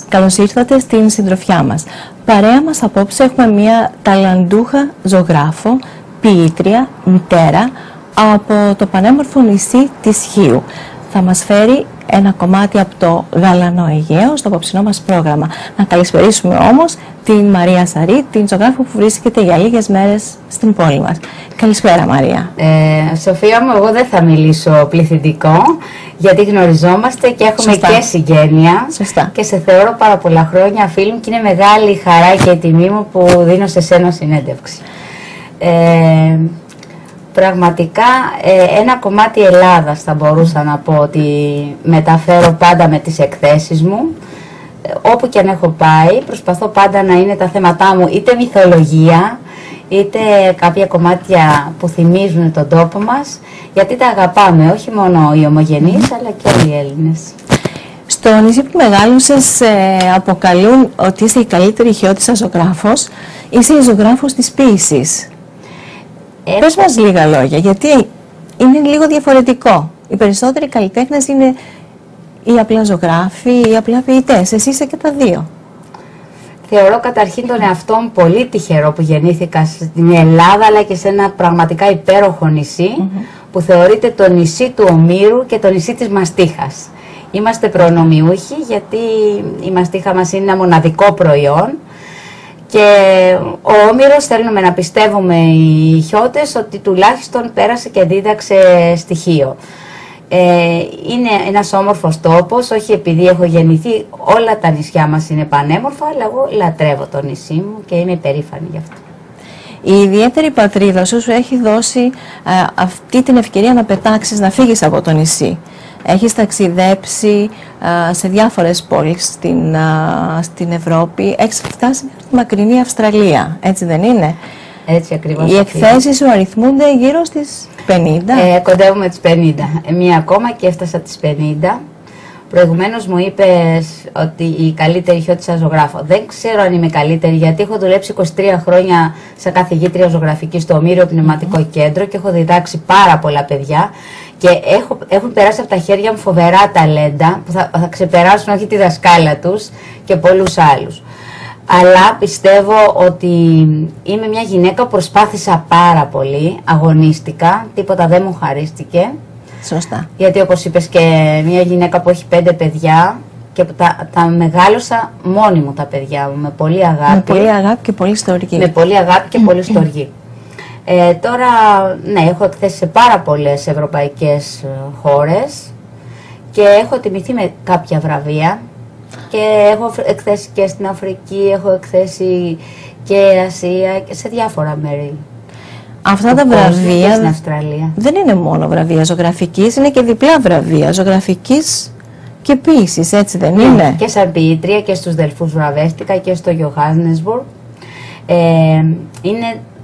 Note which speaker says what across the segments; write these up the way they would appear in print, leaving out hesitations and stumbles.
Speaker 1: Καλώς ήρθατε στην συντροφιά μας. Παρέα μας απόψε έχουμε μια ταλαντούχα ζωγράφο, ποιήτρια, μητέρα από το πανέμορφο νησί της Χίου. Θα μας φέρει ένα κομμάτι από το γαλανό Αιγαίο στο απόψινό μας πρόγραμμα. Να καλησπερίσουμε όμως την Μαρία Σαρή, την ζωγράφο που βρίσκεται για λίγες μέρες στην πόλη μας. Καλησπέρα, Μαρία.
Speaker 2: Σοφία μου, εγώ δεν θα μιλήσω πληθυντικό, γιατί γνωριζόμαστε και έχουμε και συγγένεια.
Speaker 1: Σωστά.
Speaker 2: Και σε θεωρώ πάρα πολλά χρόνια φίλη μου και είναι μεγάλη χαρά και η τιμή μου που δίνω σε σένα συνέντευξη. Πραγματικά ένα κομμάτι Ελλάδας θα μπορούσα να πω ότι μεταφέρω πάντα με τις εκθέσεις μου. Όπου και αν έχω πάει προσπαθώ πάντα να είναι τα θέματά μου είτε μυθολογία είτε κάποια κομμάτια που θυμίζουν τον τόπο μας, γιατί τα αγαπάμε όχι μόνο οι ομογενείς αλλά και όλοι οι Έλληνες.
Speaker 1: Στο νησί που μεγάλωσες αποκαλούν ότι είσαι η καλύτερη χιώτισσα ζωγράφος, είσαι η ζωγράφος της ποίησης. Πες μας λίγα λόγια, γιατί είναι λίγο διαφορετικό. Οι περισσότεροι καλλιτέχνες είναι ή απλά ζωγράφοι ή απλά ποιητές. Εσύ είσαι και τα δύο.
Speaker 2: Θεωρώ καταρχήν τον εαυτό μου πολύ τυχερό που γεννήθηκα στην Ελλάδα, αλλά και σε ένα πραγματικά υπέροχο νησί που θεωρείται το νησί του Ομήρου και το νησί της μαστίχας. Είμαστε προνομιούχοι γιατί η μαστίχα μας είναι ένα μοναδικό προϊόν και ο Όμηρος θέλουμε να πιστεύουμε οι χιώτες ότι τουλάχιστον πέρασε και δίδαξε στοιχείο. Είναι ένας όμορφος τόπος, όχι επειδή έχω γεννηθεί, όλα τα νησιά μας είναι πανέμορφα, αλλά εγώ λατρεύω το νησί μου και είμαι υπερήφανη γι' αυτό.
Speaker 1: Η ιδιαίτερη πατρίδα σου έχει δώσει αυτή την ευκαιρία να πετάξεις, να φύγεις από το νησί. Έχεις ταξιδέψει σε διάφορες πόλεις στην Ευρώπη, έχεις φτάσει μέχρι τη μακρινή Αυστραλία, έτσι δεν είναι?
Speaker 2: Έτσι ακριβώς.
Speaker 1: Οι εκθέσεις σου αριθμούνται γύρω στις 50.
Speaker 2: Κοντεύουμε τις 50. Μία ακόμα και έφτασα τις 50. Προηγουμένως μου είπες ότι η καλύτερη χιώτισσα ζωγράφο. Δεν ξέρω αν είμαι καλύτερη, γιατί έχω δουλέψει 23 χρόνια σαν καθηγήτρια ζωγραφική στο Ομήριο Πνευματικό Κέντρο και έχω διδάξει πάρα πολλά παιδιά και έχουν περάσει από τα χέρια μου φοβερά ταλέντα που θα ξεπεράσουν όχι τη δασκάλα τους και πολλούς άλλους. Αλλά πιστεύω ότι είμαι μια γυναίκα που προσπάθησα πάρα πολύ, αγωνίστηκα, τίποτα δεν μου χαρίστηκε.
Speaker 1: Σωστά.
Speaker 2: Γιατί όπως είπες και μια γυναίκα που έχει 5 παιδιά και τα μεγάλωσα μόνη μου τα παιδιά μου, με πολύ αγάπη.
Speaker 1: Με πολύ αγάπη και πολύ στοργή.
Speaker 2: Με πολύ αγάπη και πολύ στοργή. Τώρα, ναι, έχω εκθέσει σε πάρα πολλές ευρωπαϊκές χώρες και έχω τιμηθεί με κάποια βραβεία. Και έχω εκθέσει και στην Αφρική, έχω εκθέσει και Ασία και σε διάφορα μέρη.
Speaker 1: Αυτά τα βραβεία
Speaker 2: στην Αυστραλία
Speaker 1: δεν είναι μόνο βραβεία ζωγραφικής, είναι και διπλά βραβεία ζωγραφικής και ποίησης, έτσι δεν είναι?
Speaker 2: Και σαν ποιήτρια και στους Δελφούς βραβεύτηκα και στο Johannesburg.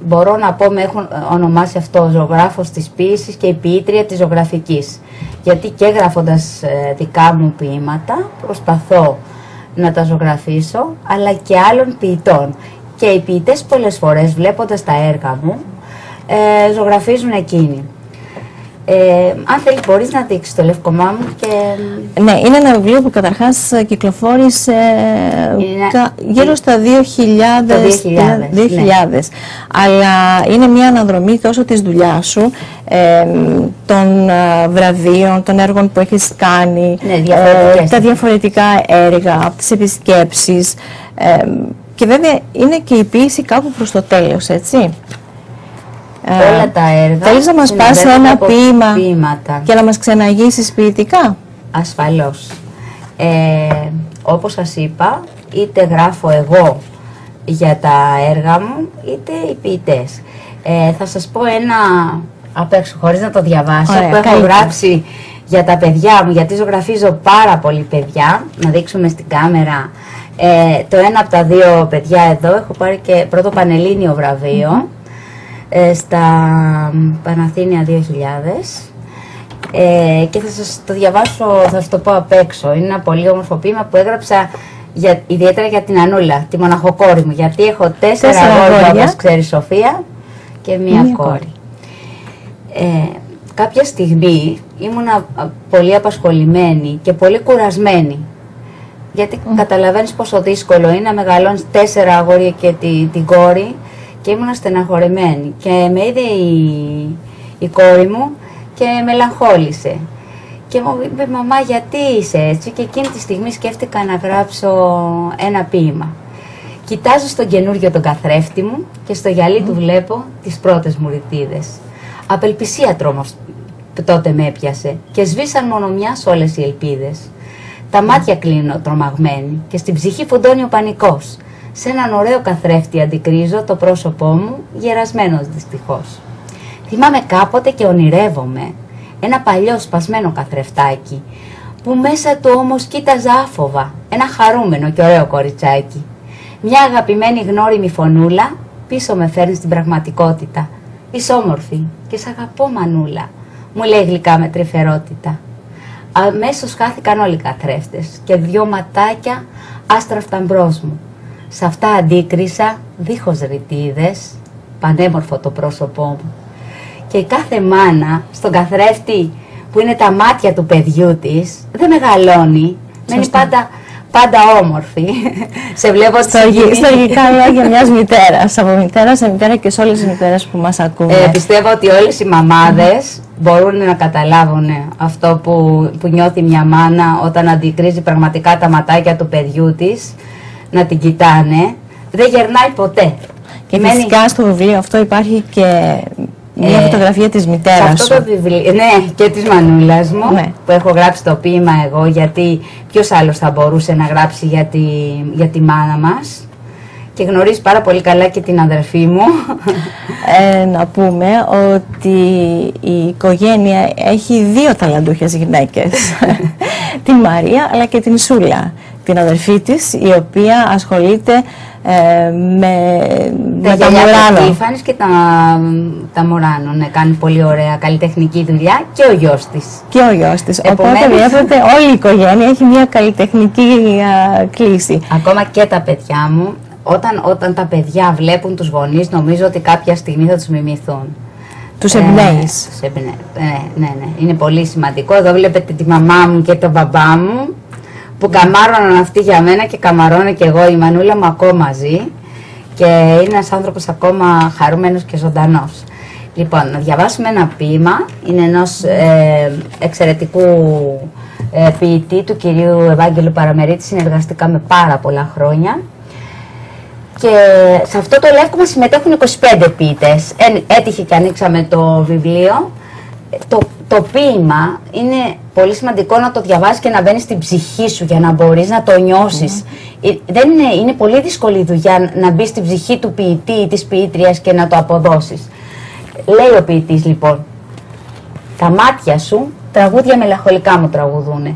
Speaker 2: Μπορώ να πω, με έχουν ονομάσει αυτό ζωγράφος της ποίησης και η ποιήτρια της ζωγραφικής. Γιατί και γράφοντας δικά μου ποίηματα προσπαθώ να τα ζωγραφίσω, αλλά και άλλων ποιητών. Και οι ποιητές πολλές φορές βλέποντας τα έργα μου ζωγραφίζουν εκείνοι. Αν θέλει μπορείς να δείξεις το λευκομά μου και...
Speaker 1: Ναι, είναι ένα βιβλίο που καταρχάς κυκλοφόρησε γύρω στα 2000,
Speaker 2: ναι.
Speaker 1: Αλλά είναι μια αναδρομή τόσο της δουλειάς σου, των βραβείων, των έργων που έχεις κάνει,
Speaker 2: ναι,
Speaker 1: τα διαφορετικά έργα, τις επισκέψεις και βέβαια είναι και η ποίηση κάπου προς το τέλος, έτσι.
Speaker 2: Όλα τα έργα.
Speaker 1: Θέλεις να μας πας ένα ποίημα και να μας ξεναγήσεις ποιητικά?
Speaker 2: Ασφαλώς. Όπως σας είπα, είτε γράφω εγώ για τα έργα μου, είτε οι ποιητές. Θα σας πω ένα απ' έξω, χωρίς να το διαβάσω, που έχω γράψει για τα παιδιά μου, γιατί ζωγραφίζω πάρα πολύ παιδιά. Να δείξουμε στην κάμερα. Το ένα από τα δύο παιδιά εδώ, έχω πάρει και πρώτο πανελλήνιο βραβείο. Στα Παναθήνια 2000 και θα σας το διαβάσω, θα σας το πω απ' έξω. Είναι ένα πολύ όμορφο ποίημα που έγραψα ιδιαίτερα για την Ανούλα, τη μοναχοκόρη μου, γιατί έχω 4 αγόρια, όπως ξέρει Σοφία, και μία κόρη. Κάποια στιγμή ήμουνα πολύ απασχολημένη και πολύ κουρασμένη Γιατί καταλαβαίνεις πόσο δύσκολο είναι να μεγαλώνεις 4 αγόρια και την κόρη, και ήμουν στεναχωρημένη. Και με είδε η κόρη μου και μελαγχόλησε. Και μου είπε, μαμά, γιατί είσαι έτσι? Και εκείνη τη στιγμή σκέφτηκα να γράψω ένα ποίημα. Κοιτάζω στον καινούριο τον καθρέφτη μου και στο γυαλί του βλέπω τις πρώτες μου ρητίδες. Απελπισία τρόμος τότε με έπιασε και σβήσαν μόνο μιας όλες οι ελπίδες. Τα μάτια κλείνω τρομαγμένη και στην ψυχή φουντώνει ο πανικός. Σε έναν ωραίο καθρέφτη αντικρίζω το πρόσωπό μου, γερασμένος δυστυχώς. Θυμάμαι κάποτε και ονειρεύομαι ένα παλιό σπασμένο καθρεφτάκι, που μέσα του όμως κοίταζα άφοβα, ένα χαρούμενο και ωραίο κοριτσάκι. Μια αγαπημένη γνώριμη φωνούλα πίσω με φέρνει στην πραγματικότητα. Είσαι όμορφη και σ' αγαπώ, μανούλα, μου λέει γλυκά με τρυφερότητα. Αμέσως χάθηκαν όλοι οι καθρέφτες και 2 ματάκια άστραφταν μπρος μου. Σ' αυτά αντίκρισα, δίχως ρητίδες, πανέμορφο το πρόσωπό μου. Και η κάθε μάνα στον καθρέφτη που είναι τα μάτια του παιδιού της δεν μεγαλώνει, μένει πάντα όμορφη. Σε βλέπω
Speaker 1: στα λογικά λόγια μιας μητέρας, από μητέρα σε μητέρα και σε όλες τις μητέρες που μας ακούνε.
Speaker 2: Πιστεύω ότι όλες οι μαμάδες μπορούν να καταλάβουν αυτό που νιώθει μια μάνα όταν αντικρίζει πραγματικά τα ματάκια του παιδιού της, να την κοιτάνε. Δεν γερνάει ποτέ.
Speaker 1: Και φυσικά στο βιβλίο αυτό υπάρχει και μια φωτογραφία της μητέρας
Speaker 2: σου. Αυτό το βιβλίο, ναι, και της μανούλας μου, ναι, που έχω γράψει το ποίημα εγώ, γιατί ποιος άλλος θα μπορούσε να γράψει για τη μάνα μας. Και γνωρίζει πάρα πολύ καλά και την αδερφή μου.
Speaker 1: Να πούμε ότι η οικογένεια έχει 2 ταλαντούχες γυναίκες. Την Μαρία αλλά και την Σούλα, την αδερφή της, η οποία ασχολείται με τα Μουράνο.
Speaker 2: Τύφανης και τα Μουράνο, ναι, κάνει πολύ ωραία καλλιτεχνική δουλειά, και ο γιος της.
Speaker 1: Και ο γιος της. Επομένως, οπότε βλέπετε όλη η οικογένεια έχει μια καλλιτεχνική κλίση.
Speaker 2: Ακόμα και τα παιδιά μου, όταν τα παιδιά βλέπουν τους γονείς, νομίζω ότι κάποια στιγμή θα τους μιμηθούν.
Speaker 1: Τους εμπνέεις.
Speaker 2: Ναι. Είναι πολύ σημαντικό. Εδώ βλέπετε τη μαμά μου και τον μπαμπά μου, που καμάρωναν αυτοί για μένα και καμαρώνω και εγώ, η μανούλα μου, ακόμα μαζί, και είναι ένας άνθρωπος ακόμα χαρούμενος και ζωντανός. Λοιπόν, να διαβάσουμε ένα ποίημα. Είναι ενός εξαιρετικού ποιητή, του κυρίου Ευάγγελου Παραμερίτη. Συνεργαστήκαμε πάρα πολλά χρόνια. Και σε αυτό το λεύκομα συμμετέχουν 25 ποιητές. Έτυχε και ανοίξαμε το βιβλίο. Το ποίημα είναι πολύ σημαντικό να το διαβάσεις και να μπαίνει στην ψυχή σου για να μπορείς να το νιώσεις. Είναι πολύ δύσκολη η δουλειά να μπει στην ψυχή του ποιητή ή της ποιήτριας και να το αποδώσεις. Λέει ο ποιητής λοιπόν: τα μάτια σου τραγούδια μελαγχολικά μου τραγουδούνε.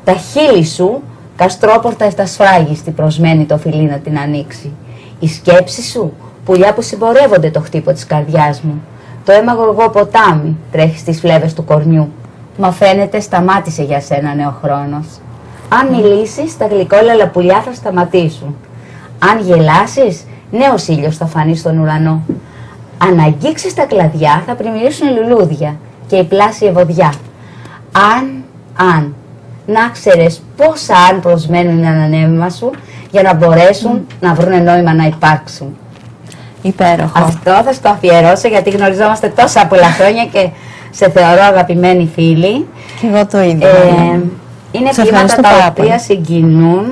Speaker 2: Τα χείλη σου καστρόπορτα εφτασφράγιστη προσμένει το φιλί να την ανοίξει. Η σκέψη σου πουλιά που συμπορεύονται το χτύπο της καρδιάς μου. Το αίμα γοργό ποτάμι τρέχει στις φλέβες του κορνιού. Μα φαίνεται σταμάτησε για σένα νέο χρόνος. Αν μιλήσεις, τα γλυκόλαλα πουλιά θα σταματήσουν. Αν γελάσεις, νέος ήλιος θα φανεί στον ουρανό. Αν αγγίξεις τα κλαδιά, θα πλημμυρίσουν λουλούδια και η πλάση ευωδιά. Αν, να ξέρεις πόσα αν προσμένουν ένα ανέμμα σου για να μπορέσουν να βρουν νόημα να υπάρξουν.
Speaker 1: Υπέροχο.
Speaker 2: Αυτό θα στο αφιερώσω, γιατί γνωριζόμαστε τόσα πολλά χρόνια και σε θεωρώ αγαπημένη φίλη.
Speaker 1: Και εγώ το ίδιο.
Speaker 2: Είναι ποίηματα τα οποία συγκινούν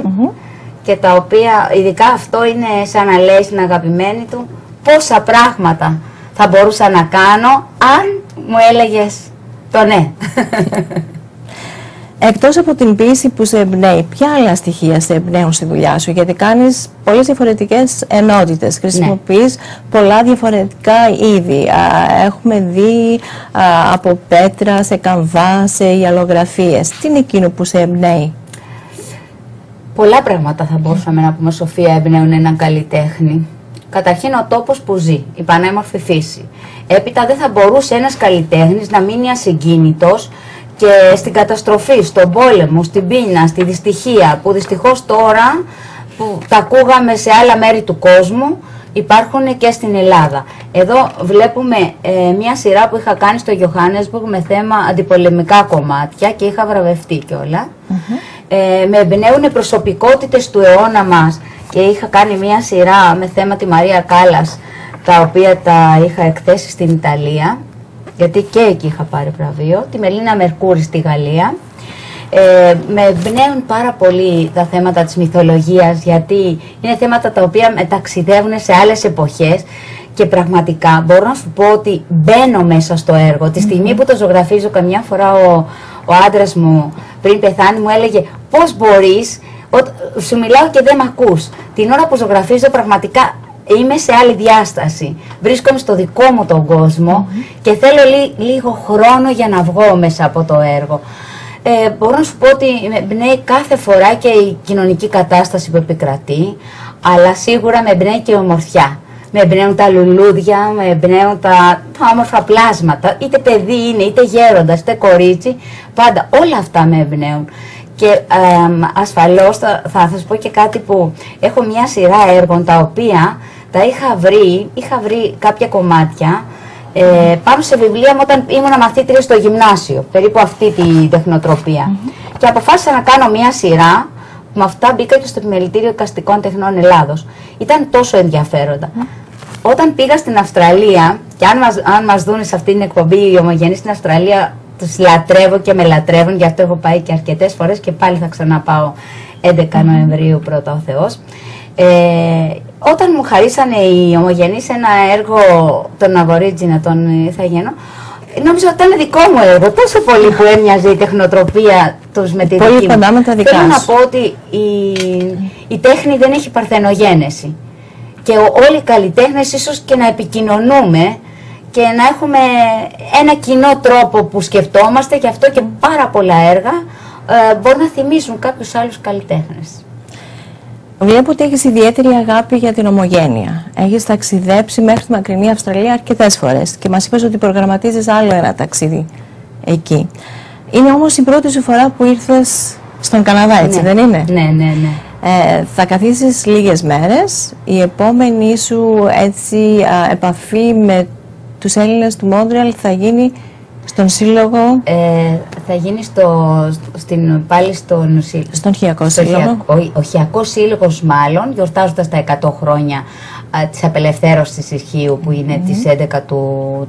Speaker 2: και τα οποία, ειδικά αυτό είναι σαν να λέει στην αγαπημένη του πόσα πράγματα θα μπορούσα να κάνω αν μου έλεγες το ναι.
Speaker 1: Εκτός από την ποίηση που σε εμπνέει, ποια άλλα στοιχεία σε εμπνέουν στη δουλειά σου? Γιατί κάνεις πολλές διαφορετικές ενότητες, χρησιμοποιείς πολλά διαφορετικά είδη. Έχουμε δει από πέτρα, σε καμβά, σε ιαλογραφίες. Τι είναι εκείνο που σε εμπνέει?
Speaker 2: Πολλά πράγματα θα μπορούσαμε να πούμε, Σοφία, εμπνέουν έναν καλλιτέχνη. Καταρχήν ο τόπος που ζει, η πανέμορφη φύση. Έπειτα δεν θα μπορούσε ένας καλλιτέχνης να μείνει ασυγκίνητος και στην καταστροφή, στον πόλεμο, στην πείνα, στη δυστυχία, που δυστυχώς τώρα που τα ακούγαμε σε άλλα μέρη του κόσμου, υπάρχουν και στην Ελλάδα. Εδώ βλέπουμε μια σειρά που είχα κάνει στο Johannesburg με θέμα αντιπολεμικά κομμάτια και είχα βραβευτεί κιόλα. Με εμπνέουν προσωπικότητες του αιώνα μας και είχα κάνει μία σειρά με θέμα τη Μαρία Κάλλας, τα οποία τα είχα εκθέσει στην Ιταλία, γιατί και εκεί είχα πάρει βραβείο, τη Μελίνα Μερκούρη στη Γαλλία. Με εμπνέουν πάρα πολύ τα θέματα της μυθολογίας, γιατί είναι θέματα τα οποία μεταξιδεύουν σε άλλες εποχές και πραγματικά μπορώ να σου πω ότι μπαίνω μέσα στο έργο. Τη στιγμή που το ζωγραφίζω, καμιά φορά ο άντρας μου πριν πεθάνει μου έλεγε πώς μπορείς, σου μιλάω και δεν μ' ακούς. Την ώρα που ζωγραφίζω πραγματικά είμαι σε άλλη διάσταση. Βρίσκομαι στο δικό μου τον κόσμο και θέλω λίγο χρόνο για να βγω μέσα από το έργο. Μπορώ να σου πω ότι με εμπνέει κάθε φορά και η κοινωνική κατάσταση που επικρατεί, αλλά σίγουρα με εμπνέει και η ομορφιά. Με εμπνέουν τα λουλούδια, με εμπνέουν τα όμορφα πλάσματα, είτε παιδί είναι, είτε γέροντας, είτε κορίτσι, πάντα όλα αυτά με εμπνέουν. Και ασφαλώς θα σας πω και κάτι που έχω μια σειρά έργων τα οποία τα είχα βρει κάποια κομμάτια πάνω σε βιβλία μου όταν ήμουν μαθήτρια στο γυμνάσιο, περίπου αυτή τη τεχνοτροπία. Και αποφάσισα να κάνω μια σειρά, με αυτά μπήκα και στο Επιμελητήριο Εικαστικών Τεχνών Ελλάδος. Ήταν τόσο ενδιαφέροντα. Όταν πήγα στην Αυστραλία, και αν μας δουν σε αυτή την εκπομπή οι ομογενείς στην Αυστραλία, τους λατρεύω και με λατρεύουν, γι' αυτό έχω πάει και αρκετές φορές και πάλι θα ξαναπάω 11 Νοεμβρίου πρώτα ο Θεός. Όταν μου χαρίσανε οι ομογενείς ένα έργο, τον Αβορίτζινα, τον Ιθαγενό, νόμιζα ότι ήταν δικό μου έργο, τόσο πολύ που έμοιαζε η τεχνοτροπία τους με τη δική μου.
Speaker 1: Πολύ κοντά με τα δικά
Speaker 2: Θέλω να πω ότι η τέχνη δεν έχει παρθενογένεση. Και όλοι οι καλλιτέχνες ίσως και να επικοινωνούμε και να έχουμε ένα κοινό τρόπο που σκεφτόμαστε, και αυτό και πάρα πολλά έργα μπορεί να θυμίσουν κάποιους άλλους καλλιτέχνες.
Speaker 1: Βλέπω ότι έχεις ιδιαίτερη αγάπη για την ομογένεια. Έχεις ταξιδέψει μέχρι τη μακρινή Αυστραλία αρκετές φορές και μας είπες ότι προγραμματίζεις άλλο ένα ταξίδι εκεί. Είναι όμως η πρώτη σου φορά που ήρθες στον Καναδά, έτσι δεν είναι?
Speaker 2: Ναι.
Speaker 1: Θα καθίσεις λίγες μέρες. Η επόμενη σου επαφή με τους Έλληνες του Μόντρεαλ θα γίνει στον Σύλλογο.
Speaker 2: Θα γίνει πάλι στον
Speaker 1: Χιακό Σύλλογο.
Speaker 2: Ο Χιακός Σύλλογος, μάλλον, γιορτάζοντας τα 100 χρόνια της απελευθέρωσης της Χίου, που είναι τις 11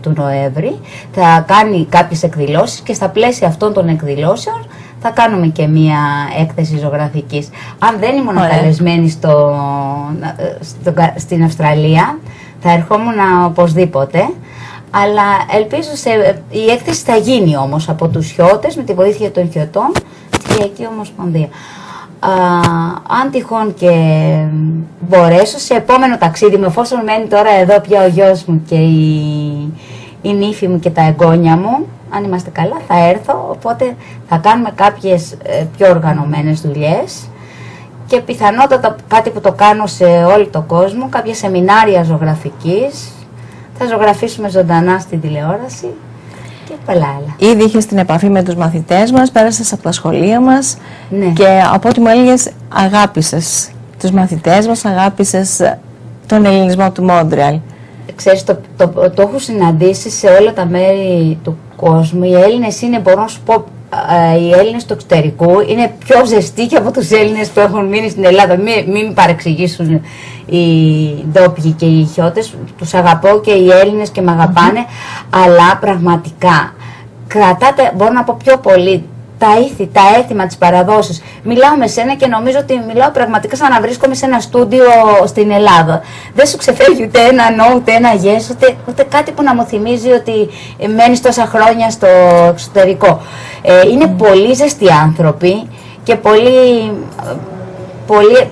Speaker 2: του Νοέμβρη. Θα κάνει κάποιες εκδηλώσεις και στα πλαίσια αυτών των εκδηλώσεων θα κάνουμε και μία έκθεση ζωγραφικής. Αν δεν ήμουν καλεσμένη στην Αυστραλία, θα ερχόμουν οπωσδήποτε. Αλλά ελπίζω η έκθεση θα γίνει όμως από τους χιώτες, με τη βοήθεια των χιωτών, στη Χιακή Ομοσπονδία. Αν τυχόν και μπορέσω, σε επόμενο ταξίδι μου, εφόσον μένει τώρα εδώ πια ο γιος μου και η νύφη μου και τα εγγόνια μου, αν είμαστε καλά θα έρθω, οπότε θα κάνουμε κάποιες πιο οργανωμένες δουλειές και πιθανότατα κάτι που το κάνω σε όλο τον κόσμο, κάποια σεμινάρια ζωγραφικής. Θα ζωγραφίσουμε ζωντανά στην τηλεόραση και πολλά άλλα.
Speaker 1: Ήδη είχες την επαφή με τους μαθητές μας, πέρασες από τα σχολεία μας και από ό,τι μου έλεγες αγάπησες τους μαθητές μας, αγάπησες τον ελληνισμό του Μόντρεαλ.
Speaker 2: Ξέρεις, το έχω συναντήσει σε όλα τα μέρη του κόσμου. Οι Έλληνες είναι, μπορώ να σου πω, οι Έλληνες του εξωτερικού είναι πιο ζεστοί και από τους Έλληνες που έχουν μείνει στην Ελλάδα. Μην παρεξηγήσουν οι ντόπιοι και οι χιώτες. Τους αγαπώ και οι Έλληνες και με αγαπάνε, αλλά πραγματικά κρατάτε, μπορώ να πω πιο πολύ, τα έθιμα, τις παραδόσεις. Μιλάω με σένα και νομίζω ότι μιλάω πραγματικά σαν να βρίσκομαι σε ένα στούντιο στην Ελλάδα. Δεν σου ξεφεύγει ούτε ένα no, ούτε ένα yes, ούτε κάτι που να μου θυμίζει ότι μένεις τόσα χρόνια στο εξωτερικό. Είναι πολύ ζεστοί άνθρωποι και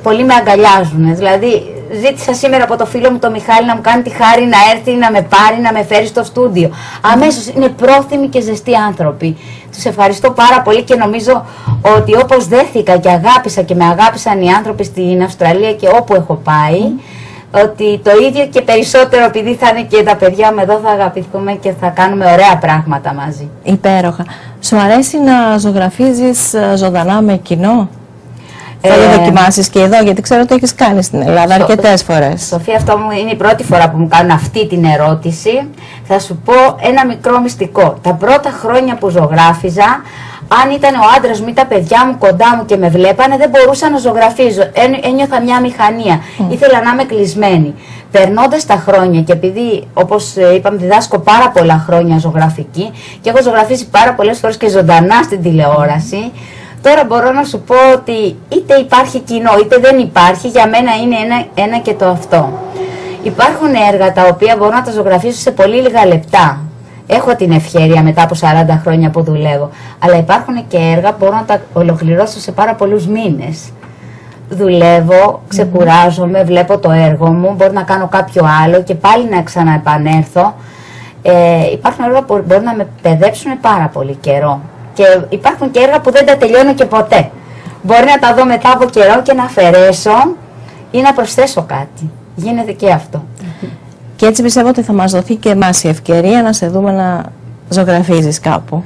Speaker 2: πολύ με αγκαλιάζουν. Δηλαδή, ζήτησα σήμερα από το φίλο μου τον Μιχάλη να μου κάνει τη χάρη να έρθει, να με πάρει, να με φέρει στο στούντιο. Αμέσως, είναι πρόθυμοι και ζεστοί άνθρωποι. Τους ευχαριστώ πάρα πολύ και νομίζω ότι όπως δέθηκα και αγάπησα και με αγάπησαν οι άνθρωποι στην Αυστραλία και όπου έχω πάει, ότι το ίδιο και περισσότερο, επειδή θα είναι και τα παιδιά μου εδώ, θα αγαπηθούμε και θα κάνουμε ωραία πράγματα μαζί.
Speaker 1: Υπέροχα. Σου αρέσει να ζωγραφίζεις ζωντανά με κοινό? Θα το δοκιμάσεις και εδώ, γιατί ξέρω ότι το έχεις κάνει στην Ελλάδα αρκετές φορές.
Speaker 2: Σοφία, αυτό είναι η πρώτη φορά που μου κάνουν αυτή την ερώτηση. Θα σου πω ένα μικρό μυστικό. Τα πρώτα χρόνια που ζωγράφιζα, Αν ήταν ο άντρας μου ή τα παιδιά μου κοντά μου και με βλέπανε, δεν μπορούσα να ζωγραφίζω. Ένιωθα μια μηχανία. Ήθελα να είμαι κλεισμένη. Περνώντας τα χρόνια, και επειδή, όπως είπαμε, διδάσκω πάρα πολλά χρόνια ζωγραφική και έχω ζωγραφίσει πάρα πολλές φορές και ζωντανά στην τηλεόραση, τώρα μπορώ να σου πω ότι είτε υπάρχει κοινό είτε δεν υπάρχει, για μένα είναι ένα και το αυτό. Υπάρχουν έργα τα οποία μπορώ να τα ζωγραφίσω σε πολύ λίγα λεπτά. Έχω την ευκαιρία μετά από 40 χρόνια που δουλεύω. Αλλά υπάρχουν και έργα που μπορώ να τα ολοκληρώσω σε πάρα πολλούς μήνες. Δουλεύω, ξεκουράζομαι, βλέπω το έργο μου, μπορώ να κάνω κάποιο άλλο και πάλι να ξαναεπανέλθω. Υπάρχουν έργα που μπορούν να με παιδέψουν πάρα πολύ καιρό. Και υπάρχουν και έργα που δεν τα τελειώνω και ποτέ. Μπορεί να τα δω μετά από καιρό και να αφαιρέσω ή να προσθέσω κάτι. Γίνεται και αυτό.
Speaker 1: Και έτσι πιστεύω ότι θα μας δοθεί και εμάς η ευκαιρία να σε δούμε να ζωγραφίζεις κάπου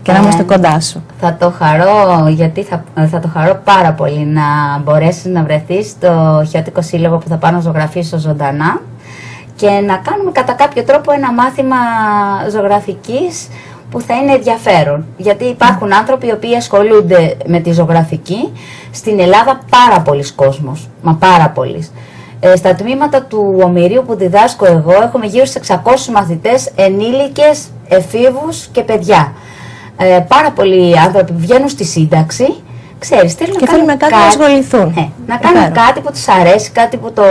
Speaker 1: και να είμαστε κοντά σου.
Speaker 2: Θα το χαρώ, γιατί θα το χαρώ πάρα πολύ να μπορέσεις να βρεθείς στο Χιώτικο Σύλλογο που θα πάω να ζωγραφίσω ζωντανά και να κάνουμε κατά κάποιο τρόπο ένα μάθημα ζωγραφικής που θα είναι ενδιαφέρον. Γιατί υπάρχουν άνθρωποι οι οποίοι ασχολούνται με τη ζωγραφική στην Ελλάδα, πάρα πολλοί κόσμος, μα πάρα πολλοί. Στα τμήματα του Ομηρίου που διδάσκω εγώ έχουμε γύρω στους 600 μαθητές, ενήλικες, εφήβους και παιδιά. Πάρα πολλοί άνθρωποι βγαίνουν στη σύνταξη, ξέρεις, θέλουν
Speaker 1: και θέλουν κάτι να ασχοληθούν.
Speaker 2: Να κάνουν κάτι που τους αρέσει, κάτι που το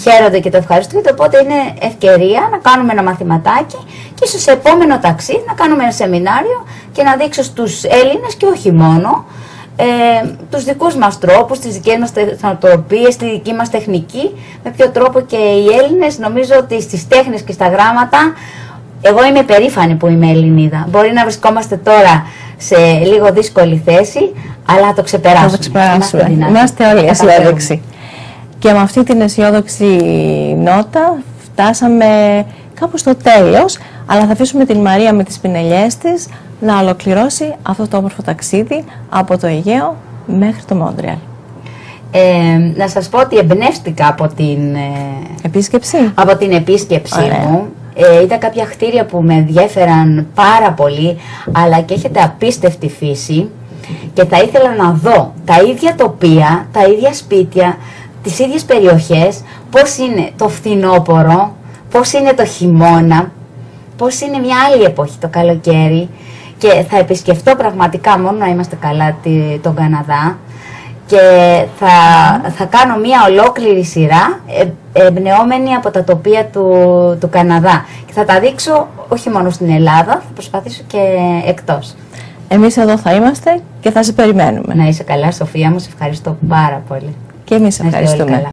Speaker 2: χαίρονται και το ευχαριστούν. Οπότε είναι ευκαιρία να κάνουμε ένα μαθηματάκι και ίσως σε επόμενο ταξίδι να κάνουμε ένα σεμινάριο και να δείξω στους Έλληνες και όχι μόνο τους δικούς μας τρόπους, τις δικές μας τεχνοτροπίες, τη δική μας τεχνική, με ποιο τρόπο και οι Έλληνες, νομίζω ότι στις τέχνες και στα γράμματα, εγώ είμαι περήφανη που είμαι Ελληνίδα. Μπορεί να βρισκόμαστε τώρα σε λίγο δύσκολη θέση, αλλά θα το ξεπεράσουμε.
Speaker 1: Θα το ξεπεράσουμε. Είμαστε όλοι αισιόδοξοι. Και με αυτή την αισιόδοξη νότα φτάσαμε κάπου στο τέλος, αλλά θα αφήσουμε την Μαρία με τις πινελιές της να ολοκληρώσει αυτό το όμορφο ταξίδι από το Αιγαίο μέχρι το Μόντρεαλ.
Speaker 2: Να σας πω ότι εμπνεύστηκα από την
Speaker 1: επίσκεψη,
Speaker 2: μου. Ήταν κάποια κτίρια που με ενδιέφεραν πάρα πολύ, αλλά και έχετε απίστευτη φύση και θα ήθελα να δω τα ίδια τοπία, τα ίδια σπίτια, τις ίδιες περιοχές, πώς είναι το φθινόπωρο, πώς είναι το χειμώνα, πώς είναι μια άλλη εποχή το καλοκαίρι, και θα επισκεφτώ πραγματικά, μόνο να είμαστε καλά, τον Καναδά, και θα κάνω μια ολόκληρη σειρά εμπνεόμενη από τα τοπία του Καναδά και θα τα δείξω όχι μόνο στην Ελλάδα, θα προσπαθήσω και εκτός.
Speaker 1: Εμείς εδώ θα είμαστε και θα σε περιμένουμε.
Speaker 2: Να είσαι καλά, Σοφία μου, σε ευχαριστώ πάρα πολύ.
Speaker 1: Και εμείς ευχαριστούμε.